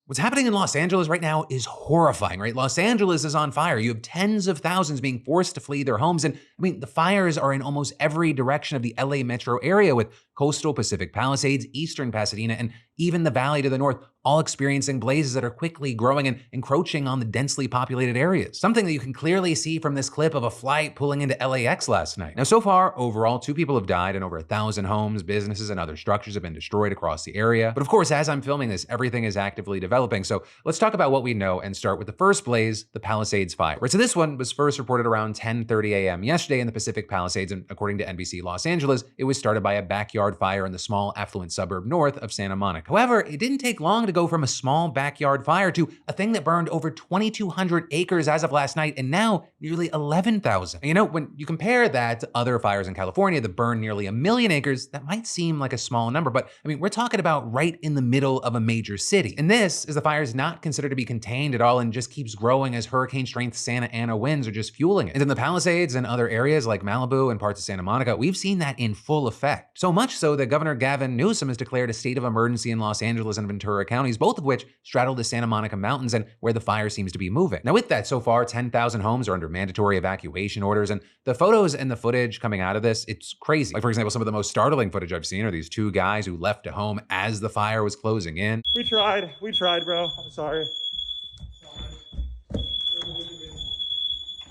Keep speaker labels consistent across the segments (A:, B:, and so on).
A: What's happening in Los Angeles right now is horrifying, right? Los Angeles is on fire. You have tens of thousands being forced to flee their homes. And I mean, the fires are in almost every direction of the LA metro area, with coastal Pacific Palisades, eastern Pasadena, and even the valley to the north, all experiencing blazes that are quickly growing and encroaching on the densely populated areas. Something that you can clearly see from this clip of a flight pulling into LAX last night. Now, so far, overall, 2 people have died and over 1,000 homes, businesses, and other structures have been destroyed across the area. But of course, as I'm filming this, everything is actively developing. So let's talk about what we know and start with the first blaze, the Palisades fire. Right, so this one was first reported around 10:30 a.m. yesterday in the Pacific Palisades, and according to NBC Los Angeles, it was started by a backyard fire in the small affluent suburb north of Santa Monica. However, it didn't take long to go from a small backyard fire to a thing that burned over 2,200 acres as of last night, and now nearly 11,000. You know, when you compare that to other fires in California that burned nearly 1 million acres, that might seem like a small number, but I mean, we're talking about right in the middle of a major city. And this is the fire is not considered to be contained at all and just keeps growing as hurricane-strength Santa Ana winds are just fueling it. And in the Palisades and other areas like Malibu and parts of Santa Monica, we've seen that in full effect. So much so that Governor Gavin Newsom has declared a state of emergency in Los Angeles and Ventura counties, both of which straddle the Santa Monica mountains and where the fire seems to be moving. Now with that, so far, 10,000 homes are under mandatory evacuation orders, and the photos and the footage coming out of this, it's crazy. Like for example, some of the most startling footage I've seen are these 2 guys who left a home as the fire was closing in.
B: We tried, bro. I'm sorry.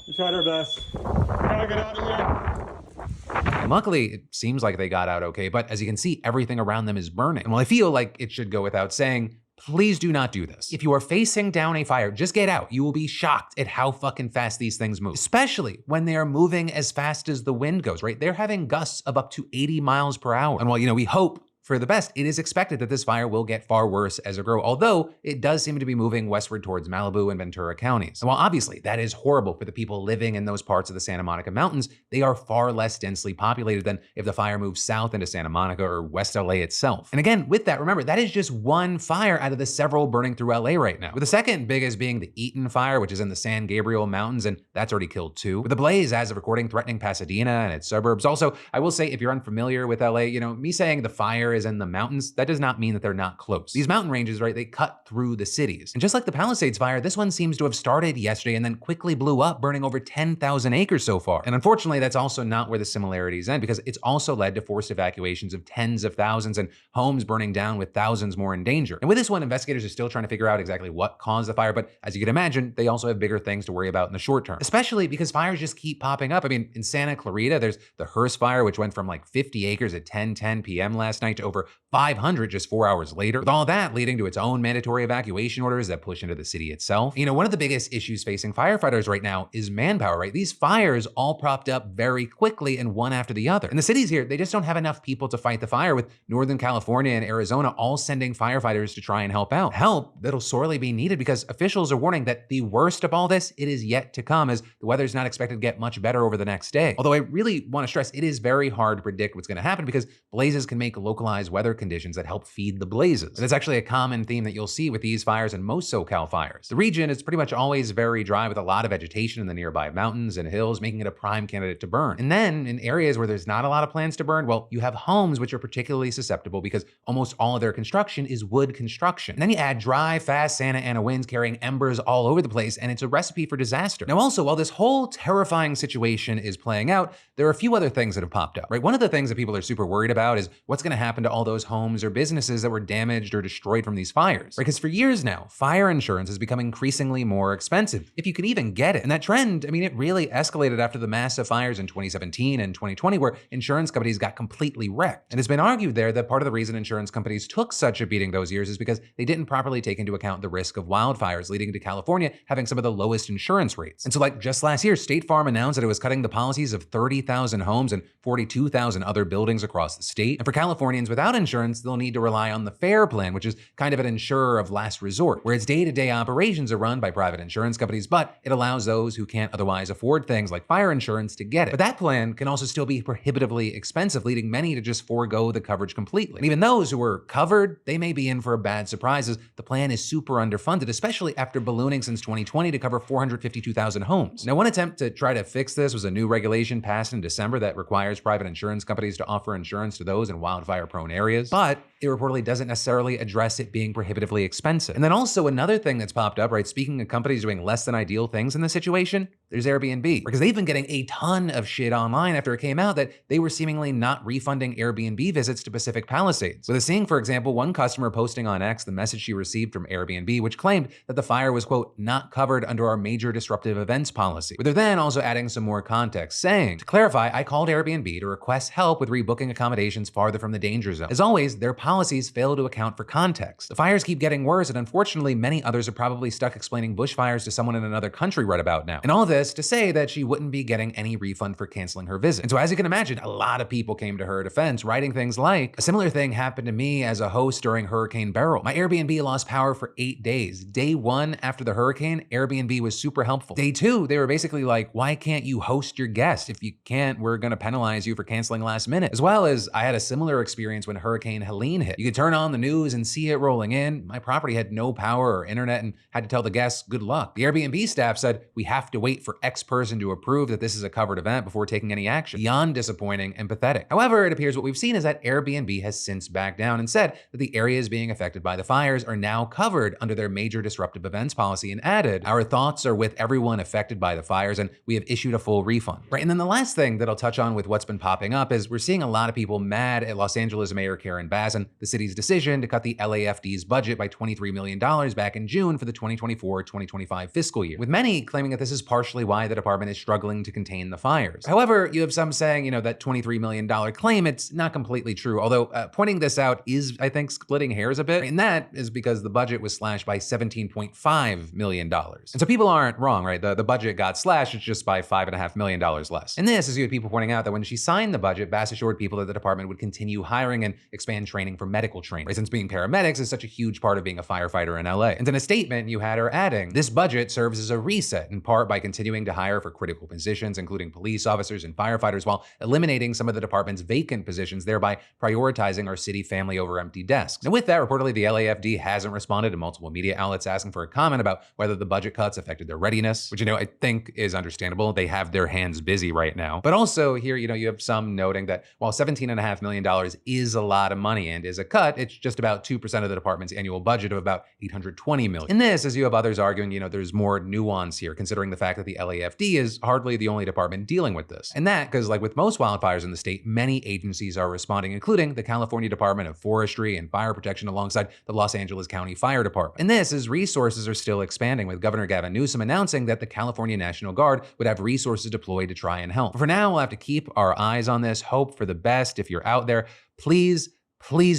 B: We tried our best. We gotta get out of here.
A: And luckily, it seems like they got out okay, but as you can see, everything around them is burning. And while I feel like it should go without saying, please do not do this. If you are facing down a fire, just get out. You will be shocked at how fucking fast these things move, especially when they are moving as fast as the wind goes, right? They're having gusts of up to 80 miles per hour. And while, you know, we hope for the best, it is expected that this fire will get far worse as it grows, although it does seem to be moving westward towards Malibu and Ventura counties. And while obviously that is horrible for the people living in those parts of the Santa Monica mountains, they are far less densely populated than if the fire moves south into Santa Monica or West LA itself. And again, with that, remember, that is just one fire out of the several burning through LA right now, with the second biggest being the Eaton fire, which is in the San Gabriel Mountains, and that's already killed 2. With the blaze, as of recording, threatening Pasadena and its suburbs. Also, I will say, if you're unfamiliar with LA, you know, me saying the fire is in the mountains, that does not mean that they're not close. These mountain ranges, right, they cut through the cities. And just like the Palisades fire, this one seems to have started yesterday and then quickly blew up, burning over 10,000 acres so far. And unfortunately, that's also not where the similarities end, because it's also led to forced evacuations of tens of thousands and homes burning down with thousands more in danger. And with this one, investigators are still trying to figure out exactly what caused the fire, but as you can imagine, they also have bigger things to worry about in the short term, especially because fires just keep popping up. I mean, in Santa Clarita, there's the Hearst fire, which went from like 50 acres at 10:10 p.m. last night to over 500 just 4 hours later, with all that leading to its own mandatory evacuation orders that push into the city itself. You know, one of the biggest issues facing firefighters right now is manpower, right? These fires all propped up very quickly and one after the other. And the cities here, they just don't have enough people to fight the fire, with Northern California and Arizona all sending firefighters to try and help out. Help that'll sorely be needed, because officials are warning that the worst of all this, it is yet to come, as the weather's not expected to get much better over the next day. Although I really want to stress, it is very hard to predict what's going to happen, because blazes can make localized weather conditions that help feed the blazes. And it's actually a common theme that you'll see with these fires and most SoCal fires. The region is pretty much always very dry, with a lot of vegetation in the nearby mountains and hills, making it a prime candidate to burn. And then in areas where there's not a lot of plants to burn, well, you have homes which are particularly susceptible because almost all of their construction is wood construction. And then you add dry, fast Santa Ana winds carrying embers all over the place, and it's a recipe for disaster. Now also, while this whole terrifying situation is playing out, there are a few other things that have popped up, right? One of the things that people are super worried about is what's going to happen to all those homes or businesses that were damaged or destroyed from these fires, right? Because for years now, fire insurance has become increasingly more expensive, if you can even get it. And that trend, I mean, it really escalated after the massive fires in 2017 and 2020, where insurance companies got completely wrecked. And it's been argued there that part of the reason insurance companies took such a beating those years is because they didn't properly take into account the risk of wildfires, leading to California having some of the lowest insurance rates. And so like just last year, State Farm announced that it was cutting the policies of 30,000 homes and 42,000 other buildings across the state. And for Californians without insurance, they'll need to rely on the FAIR plan, which is kind of an insurer of last resort, where its day-to-day operations are run by private insurance companies, but it allows those who can't otherwise afford things like fire insurance to get it. But that plan can also still be prohibitively expensive, leading many to just forego the coverage completely. And even those who were covered, they may be in for a bad surprise, as the plan is super underfunded, especially after ballooning since 2020 to cover 452,000 homes. Now, one attempt to try to fix this was a new regulation passed in December that requires private insurance companies to offer insurance to those in wildfire fire-prone areas, but it reportedly doesn't necessarily address it being prohibitively expensive. And then also another thing that's popped up, right? Speaking of companies doing less than ideal things in this situation, there's Airbnb, because they've been getting a ton of shit online after it came out that they were seemingly not refunding Airbnb visits to Pacific Palisades. With seeing, for example, one customer posting on X the message she received from Airbnb, which claimed that the fire was, quote, not covered under our major disruptive events policy. With her then also adding some more context, saying, to clarify, I called Airbnb to request help with rebooking accommodations farther from the danger zone. As always, their policies fail to account for context. The fires keep getting worse, and unfortunately, many others are probably stuck explaining bushfires to someone in another country right about now. And all this to say that she wouldn't be getting any refund for canceling her visit. And so as you can imagine, a lot of people came to her defense, writing things like, a similar thing happened to me as a host during Hurricane Beryl. My Airbnb lost power for 8 days. Day 1 after the hurricane, Airbnb was super helpful. Day 2, they were basically like, why can't you host your guest? If you can't, we're gonna penalize you for canceling last minute. As well as I had a similar experience when Hurricane Helene hit. You could turn on the news and see it rolling in. My property had no power or internet and had to tell the guests good luck. The Airbnb staff said, we have to wait for X person to approve that this is a covered event before taking any action. Beyond disappointing and pathetic. However, it appears what we've seen is that Airbnb has since backed down and said that the areas being affected by the fires are now covered under their major disruptive events policy, and added, our thoughts are with everyone affected by the fires and we have issued a full refund. Right, and then the last thing that I'll touch on with what's been popping up is we're seeing a lot of people mad at Los Angeles Mayor Karen Bass and the city's decision to cut the LAFD's budget by $23 million back in June for the 2024-2025 fiscal year, with many claiming that this is partially why the department is struggling to contain the fires. However, you have some saying, that $23 million claim, it's not completely true, although pointing this out is, I think, splitting hairs a bit, and that is because the budget was slashed by $17.5 million. And so people aren't wrong, right? The budget got slashed, it's just by $5.5 million less. And this is you had people pointing out that when she signed the budget, Bass assured people that the department would continue hiring and expand training for medical training, right? Since being paramedics is such a huge part of being a firefighter in LA. And in a statement, you had her adding, this budget serves as a reset, in part by continuing to hire for critical positions, including police officers and firefighters, while eliminating some of the department's vacant positions, thereby prioritizing our city family over empty desks. And with that, reportedly, the LAFD hasn't responded to multiple media outlets asking for a comment about whether the budget cuts affected their readiness, which, I think is understandable. They have their hands busy right now. But also here, you have some noting that while $17.5 million is a lot of money and is a cut, it's just about 2% of the department's annual budget of about $820 million. In this, as you have others arguing, there's more nuance here, considering the fact that the LAFD is hardly the only department dealing with this. And that, because like with most wildfires in the state, many agencies are responding, including the California Department of Forestry and Fire Protection alongside the Los Angeles County Fire Department. And this is resources are still expanding, with Governor Gavin Newsom announcing that the California National Guard would have resources deployed to try and help. But for now, we'll have to keep our eyes on this, hope for the best. If you're out there, please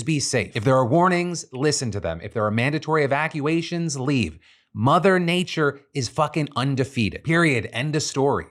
A: be safe. If there are warnings, listen to them. If there are mandatory evacuations, leave. Mother Nature is fucking undefeated. Period. End of story.